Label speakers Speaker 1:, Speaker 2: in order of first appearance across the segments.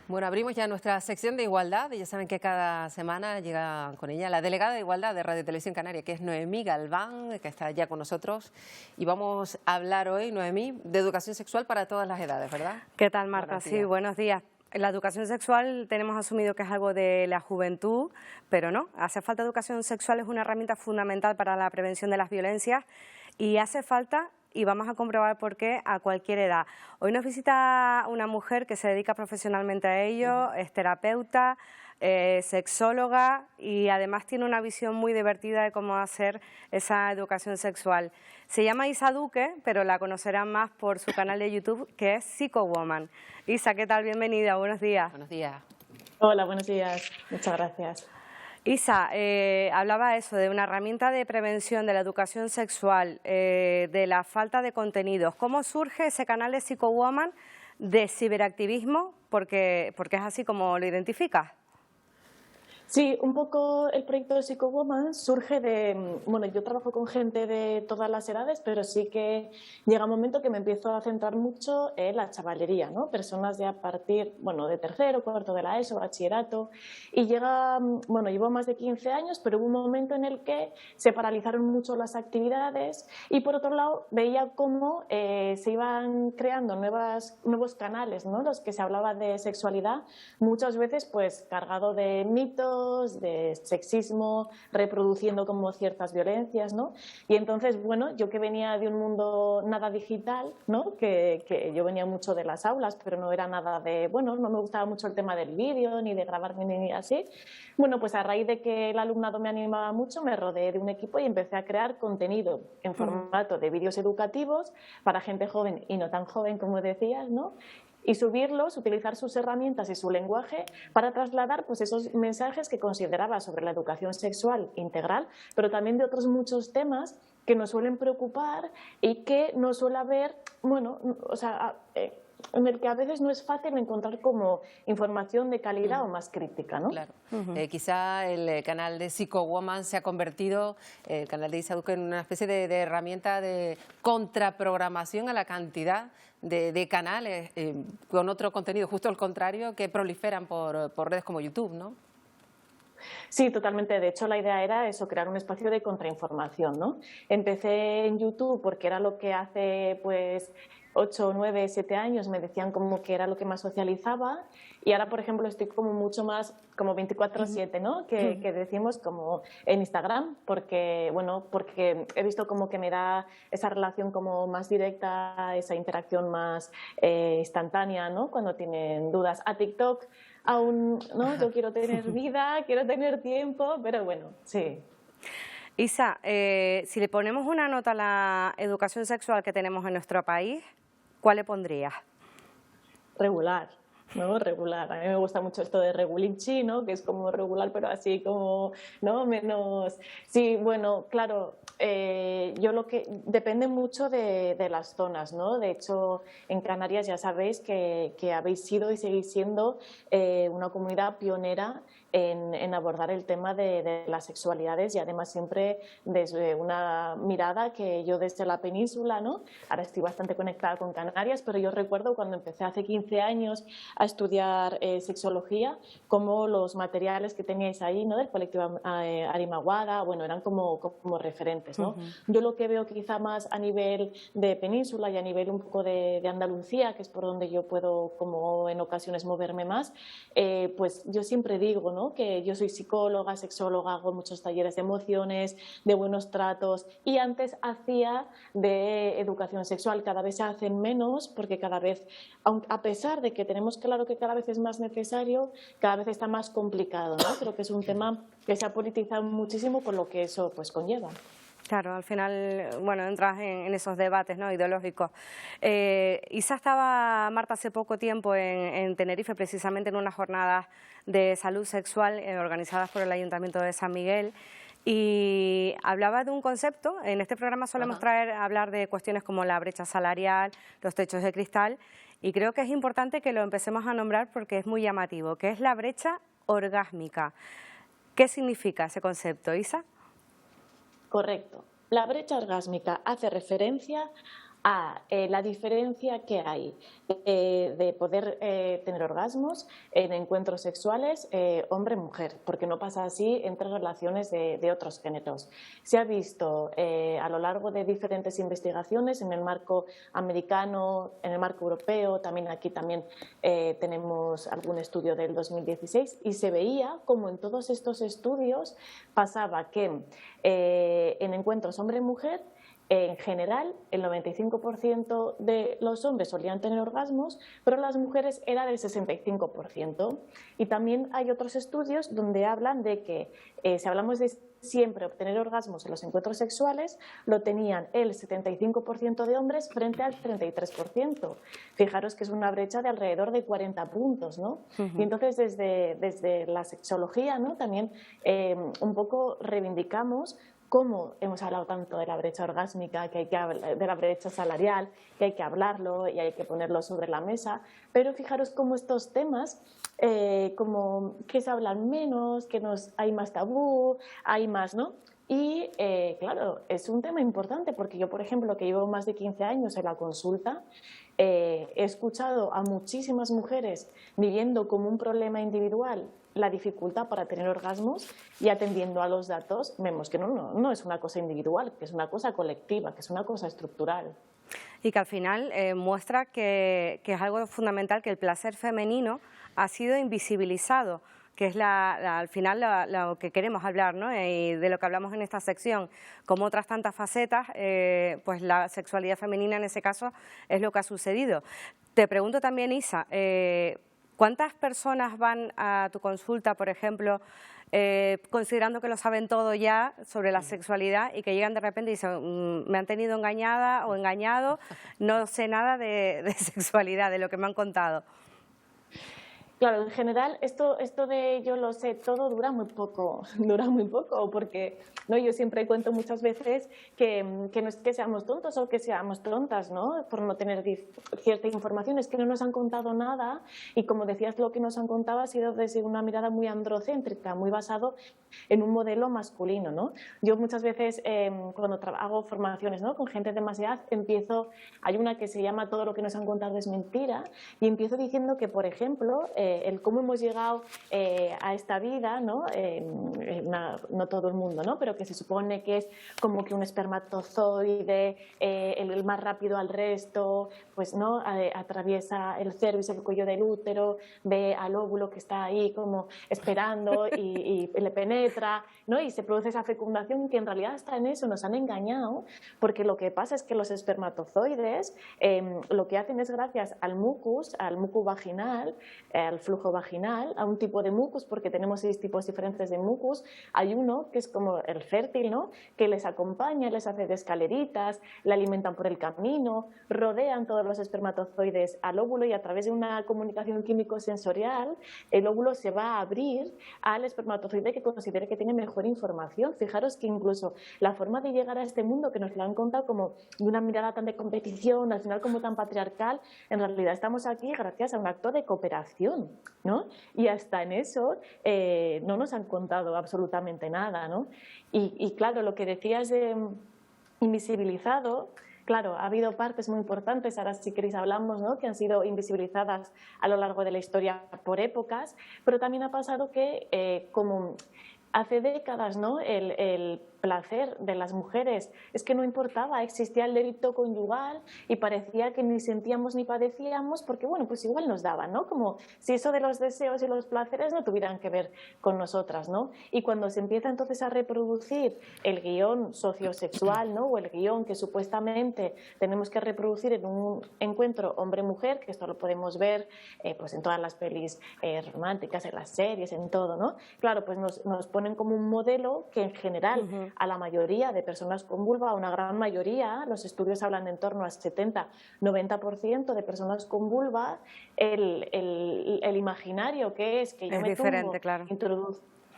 Speaker 1: Bueno, abrimos ya nuestra sección de igualdad y ya saben que cada semana llega con ella la delegada de Igualdad de Radio y Televisión Canaria, que es Noemí Galván, que está ya con nosotros. Y vamos a hablar hoy, Noemí, de educación sexual para todas las edades, ¿verdad?
Speaker 2: ¿Qué tal, Marta? Sí, buenos días. La educación sexual tenemos asumido que es algo de la juventud, pero no, hace falta educación sexual, es una herramienta fundamental para la prevención de las violencias y hace falta, y vamos a comprobar por qué, a cualquier edad. Hoy nos visita una mujer que se dedica profesionalmente a ello, es terapeuta, sexóloga y además tiene una visión muy divertida de cómo hacer esa educación sexual. Se llama Isa Duque, pero la conocerán más por su canal de YouTube, que es Psychowoman. Isa, ¿qué tal? Bienvenida, buenos días.
Speaker 1: Buenos días.
Speaker 3: Hola, buenos días. Muchas gracias.
Speaker 2: Isa, hablaba eso de una herramienta de prevención de la educación sexual, de la falta de contenidos. ¿Cómo surge ese canal de Psychowoman de ciberactivismo? Porque es así como lo identificas.
Speaker 3: Sí, un poco el proyecto de Psychowoman surge de, bueno, yo trabajo con gente de todas las edades, pero sí que llega un momento que me empiezo a centrar mucho en la chavalería, ¿no? Personas ya a partir, bueno, de tercero, cuarto de la ESO, bachillerato, y llega, bueno, llevo más de 15 años, pero hubo un momento en el que se paralizaron mucho las actividades y por otro lado veía cómo se iban creando nuevos canales, ¿no? Los que se hablaba de sexualidad, muchas veces pues cargado de mitos, de sexismo, reproduciendo como ciertas violencias, ¿no? Y entonces, bueno, yo que venía de un mundo nada digital, ¿no? Que yo venía mucho de las aulas, pero no era nada de, bueno, no me gustaba mucho el tema del vídeo, ni de grabarme, ni así. Bueno, pues a raíz de que el alumnado me animaba mucho, me rodeé de un equipo y empecé a crear contenido en formato de vídeos educativos para gente joven y no tan joven como decías, ¿no? Y subirlos, utilizar sus herramientas y su lenguaje para trasladar pues, esos mensajes que consideraba sobre la educación sexual integral, pero también de otros muchos temas que nos suelen preocupar y que no suele haber, bueno, o sea, en el que a veces no es fácil encontrar como información de calidad o más crítica, ¿no?
Speaker 1: Claro. Quizá el canal de Psychowoman se ha convertido, el canal de Isa Duque, en una especie de herramienta de contraprogramación a la cantidad de canales con otro contenido, justo al contrario, que proliferan por redes como YouTube, ¿no?
Speaker 3: Sí, totalmente. De hecho, la idea era eso, crear un espacio de contrainformación, ¿no? Empecé en YouTube porque era lo que hace, pues, 8, 9, 7 años me decían como que era lo que más socializaba y ahora, por ejemplo, estoy como mucho más como 24/7, ¿no? Que decimos como en Instagram porque, bueno, porque he visto como que me da esa relación como más directa, esa interacción más instantánea, ¿no? Cuando tienen dudas. A TikTok aún, ¿no? Yo quiero tener vida, quiero tener tiempo, pero bueno, sí.
Speaker 2: Isa, si le ponemos una nota a la educación sexual que tenemos en nuestro país, ¿cuál le pondrías?
Speaker 3: Regular, ¿no? Regular. A mí me gusta mucho esto de regulinchi, ¿no? Que es como regular, pero así como, ¿no? Menos... Sí, bueno, claro, yo lo que... Depende mucho de las zonas, ¿no? De hecho, en Canarias ya sabéis que habéis sido y seguís siendo una comunidad pionera en abordar el tema de las sexualidades y además siempre desde una mirada que yo desde la península, ¿no? Ahora estoy bastante conectada con Canarias, pero yo recuerdo cuando empecé hace 15 años a estudiar sexología, como los materiales que teníais ahí, ¿no? Del colectivo Arimaguada, bueno, eran como referentes, ¿no? Yo lo que veo quizá más a nivel de península y a nivel un poco de Andalucía, que es por donde yo puedo como en ocasiones moverme más, pues yo siempre digo, ¿no? Que yo soy psicóloga, sexóloga, hago muchos talleres de emociones, de buenos tratos y antes hacía de educación sexual. Cada vez se hacen menos porque cada vez, a pesar de que tenemos claro que cada vez es más necesario, cada vez está más complicado, ¿no? Creo que es un tema que se ha politizado muchísimo con lo que eso pues conlleva.
Speaker 2: Claro, al final, bueno, entras en esos debates, ¿no? Ideológicos. Isa estaba, Marta, hace poco tiempo en Tenerife, precisamente en unas jornadas de salud sexual organizadas por el Ayuntamiento de San Miguel, y hablaba de un concepto. En este programa solemos hablar de cuestiones como la brecha salarial, los techos de cristal, y creo que es importante que lo empecemos a nombrar porque es muy llamativo, que es la brecha orgásmica. ¿Qué significa ese concepto, Isa?
Speaker 3: Correcto. La brecha orgásmica hace referencia a la diferencia que hay de poder tener orgasmos en encuentros sexuales hombre-mujer, porque no pasa así entre relaciones de otros géneros. Se ha visto a lo largo de diferentes investigaciones en el marco americano, en el marco europeo, también aquí tenemos algún estudio del 2016 y se veía como en todos estos estudios pasaba que en encuentros hombre-mujer en general, el 95% de los hombres solían tener orgasmos, pero las mujeres era del 65%. Y también hay otros estudios donde hablan de que si hablamos de siempre obtener orgasmos en los encuentros sexuales, lo tenían el 75% de hombres frente al 33%. Fijaros que es una brecha de alrededor de 40 puntos, ¿no? Y entonces desde la sexología, ¿no? También un poco reivindicamos cómo hemos hablado tanto de la brecha orgásmica, que hay que hablar, de la brecha salarial, que hay que hablarlo y hay que ponerlo sobre la mesa, pero fijaros cómo estos temas como que se hablan menos, que hay más tabú, hay más, ¿no? Y claro, es un tema importante porque yo, por ejemplo, que llevo más de 15 años en la consulta, he escuchado a muchísimas mujeres viviendo como un problema individual la dificultad para tener orgasmos y atendiendo a los datos vemos que no es una cosa individual, que es una cosa colectiva, que es una cosa estructural.
Speaker 2: Y que al final muestra que es algo fundamental, que el placer femenino ha sido invisibilizado, que es al final lo que queremos hablar, ¿no? Y de lo que hablamos en esta sección. Como otras tantas facetas, pues la sexualidad femenina en ese caso es lo que ha sucedido. Te pregunto también, Isa, ¿cuántas personas van a tu consulta, por ejemplo, considerando que lo saben todo ya sobre la sexualidad y que llegan de repente y dicen, me han tenido engañada o engañado, no sé nada de sexualidad, de lo que me han contado?
Speaker 3: Claro, en general esto de yo lo sé todo dura muy poco, porque ¿no? Yo siempre cuento muchas veces que no es que seamos tontos o que seamos tontas, ¿no? Por no tener cierta información, es que no nos han contado nada y como decías, lo que nos han contado ha sido desde una mirada muy androcéntrica, muy basado en un modelo masculino, ¿no? Yo muchas veces cuando hago formaciones, ¿no? Con gente de más edad, hay una que se llama Todo lo que nos han contado es mentira y empiezo diciendo que, por ejemplo, el cómo hemos llegado a esta vida, ¿no? No todo el mundo, ¿no? Pero que se supone que es como que un espermatozoide, el más rápido al resto, pues no atraviesa el cervix, el cuello del útero, ve al óvulo que está ahí como esperando y le penetra, ¿no? Y se produce esa fecundación que en realidad está en eso, nos han engañado, porque lo que pasa es que los espermatozoides lo que hacen es gracias al mucus vaginal, al flujo vaginal, a un tipo de mucus, porque tenemos 6 tipos diferentes de mucus. Hay uno que es como el fértil, ¿no? Que les acompaña, les hace de escaleritas, le alimentan por el camino, rodean todos los espermatozoides al óvulo y a través de una comunicación químico-sensorial el óvulo se va a abrir al espermatozoide que considere que tiene mejor información. Fijaros que incluso la forma de llegar a este mundo que nos lo han contado como de una mirada tan de competición, al final como tan patriarcal, en realidad estamos aquí gracias a un acto de cooperación, ¿no? Y hasta en eso no nos han contado absolutamente nada, ¿no? Y claro, lo que decías de invisibilizado, claro, ha habido partes muy importantes, ahora si queréis hablamos, ¿no? Que han sido invisibilizadas a lo largo de la historia por épocas, pero también ha pasado que como hace décadas, ¿no? El placer de las mujeres es que no importaba, existía el delito conyugal y parecía que ni sentíamos ni padecíamos porque, bueno, pues igual nos daban, ¿no? Como si eso de los deseos y los placeres no tuvieran que ver con nosotras, ¿no? Y cuando se empieza entonces a reproducir el guión sociosexual, ¿no? O el guión que supuestamente tenemos que reproducir en un encuentro hombre-mujer, que esto lo podemos ver pues en todas las pelis románticas, en las series, en todo, ¿no? Claro, pues nos ponen como un modelo que en general a la mayoría de personas con vulva, a una gran mayoría, los estudios hablan de en torno al 70-90% de personas con vulva, el imaginario que es que yo me tumbo,
Speaker 2: claro.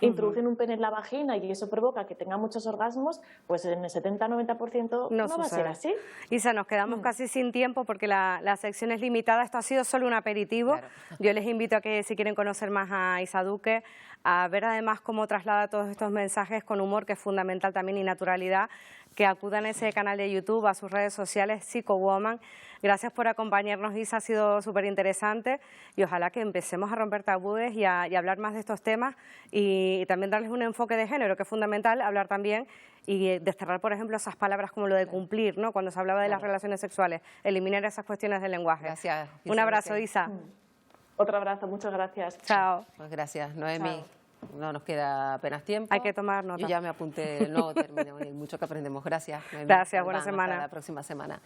Speaker 3: introducen un pene en la vagina y eso provoca que tenga muchos orgasmos, pues en el 70-90% no va a ser así.
Speaker 2: Isa, nos quedamos casi sin tiempo porque la sección es limitada. Esto ha sido solo un aperitivo. Claro. Yo les invito a que si quieren conocer más a Isa Duque, a ver además cómo traslada todos estos mensajes con humor, que es fundamental también, y naturalidad, que acudan a ese canal de YouTube, a sus redes sociales, Psicowoman. Gracias por acompañarnos, Isa, ha sido súper interesante y ojalá que empecemos a romper tabúes y a hablar más de estos temas y también darles un enfoque de género, que es fundamental hablar también y desterrar, por ejemplo, esas palabras como lo de cumplir, ¿no? Cuando se hablaba de las relaciones sexuales, eliminar esas cuestiones del lenguaje.
Speaker 1: Gracias.
Speaker 2: Un abrazo, Isa.
Speaker 3: Otro abrazo, muchas gracias.
Speaker 2: Chao.
Speaker 1: Pues gracias, Noemi.
Speaker 3: Chao.
Speaker 1: No nos queda apenas tiempo.
Speaker 2: Hay que tomar nota.
Speaker 1: Yo ya me apunté el nuevo término y mucho que aprendemos. Gracias, Noemi.
Speaker 2: Gracias, buena
Speaker 1: Hasta
Speaker 2: semana.
Speaker 1: la próxima semana.